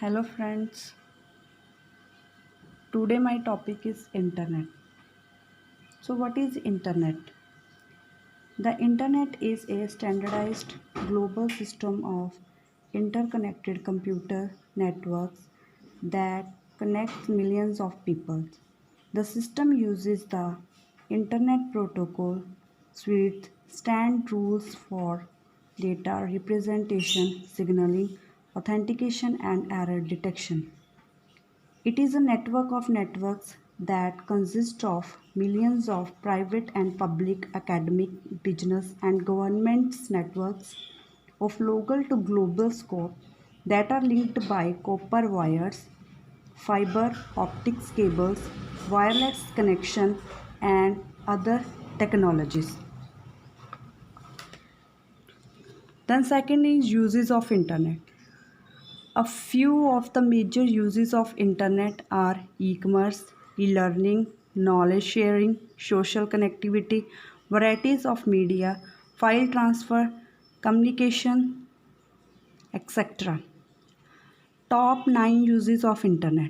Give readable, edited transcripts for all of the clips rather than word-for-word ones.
Hello friends, today my topic is internet. So what is internet? The internet is a standardized global system of interconnected computer networks that connects millions of people. The system uses the Internet Protocol Suite standard rules for data representation, signaling, authentication and error detection. It is a network of networks that consists of millions of private and public, academic, business, and governments networks of local to global scope that are linked by copper wires, fiber optics cables, wireless connection, and other technologies. Then second is uses of internet. A few of the major uses of internet are e-commerce, e-learning, knowledge sharing, social connectivity, varieties of media, file transfer, communication, etc. Top 9 uses of internet.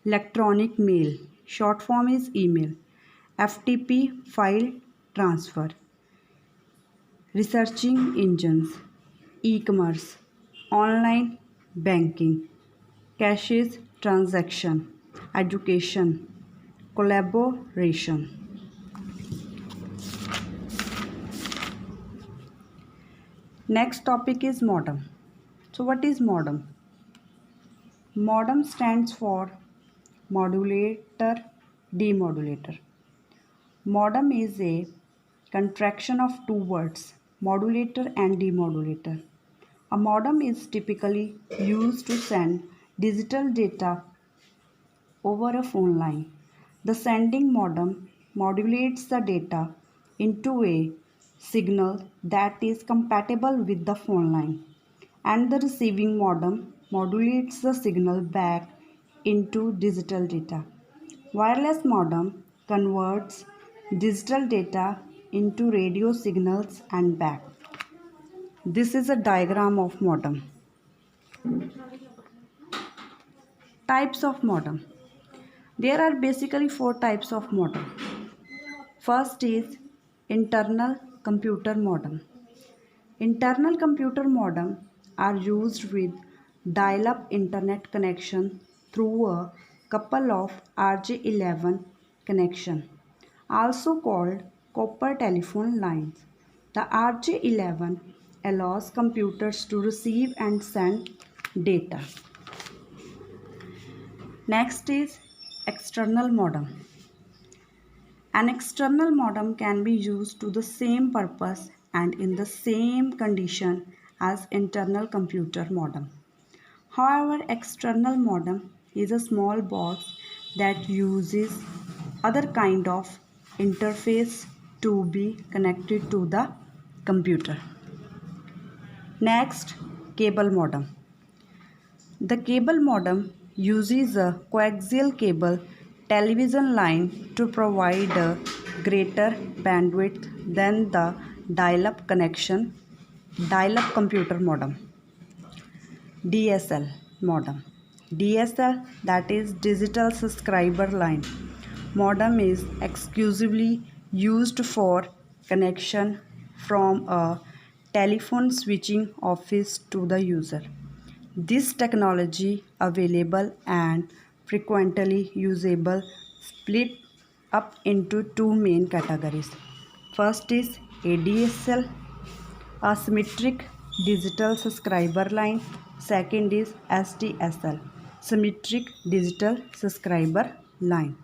Electronic mail, short form is email. FTP file transfer. Researching engines, e-commerce, online banking, cashes transaction, education, collaboration. Next topic is modem. So what is modem? Modem stands for modulator demodulator. Modem is a contraction of two words, modulator and demodulator. A modem is typically used to send digital data over a phone line. The sending modem modulates the data into a signal that is compatible with the phone line, and the receiving modem modulates the signal back into digital data. Wireless modem converts digital data into radio signals and back. This is a diagram of modem. Types of modem. There are basically four types of modem. First is internal computer modem. Internal computer modem are used with dial-up internet connection through a couple of RJ11 connection, also called copper telephone lines. The RJ11 allows computers to receive and send data. Next is external modem. An external modem can be used to the same purpose and in the same condition as internal computer modem. However, external modem is a small box that uses other kind of interface to be connected to the computer. Next, cable modem. The cable modem uses a coaxial cable television line to provide a greater bandwidth than the dial-up computer modem. DSL modem. DSL, that is digital subscriber line modem, is exclusively used for connection from a telephone switching office to the user. This technology available and frequently usable split up into two main categories. First is ADSL, asymmetric digital subscriber line. Second is SDSL, symmetric digital subscriber line.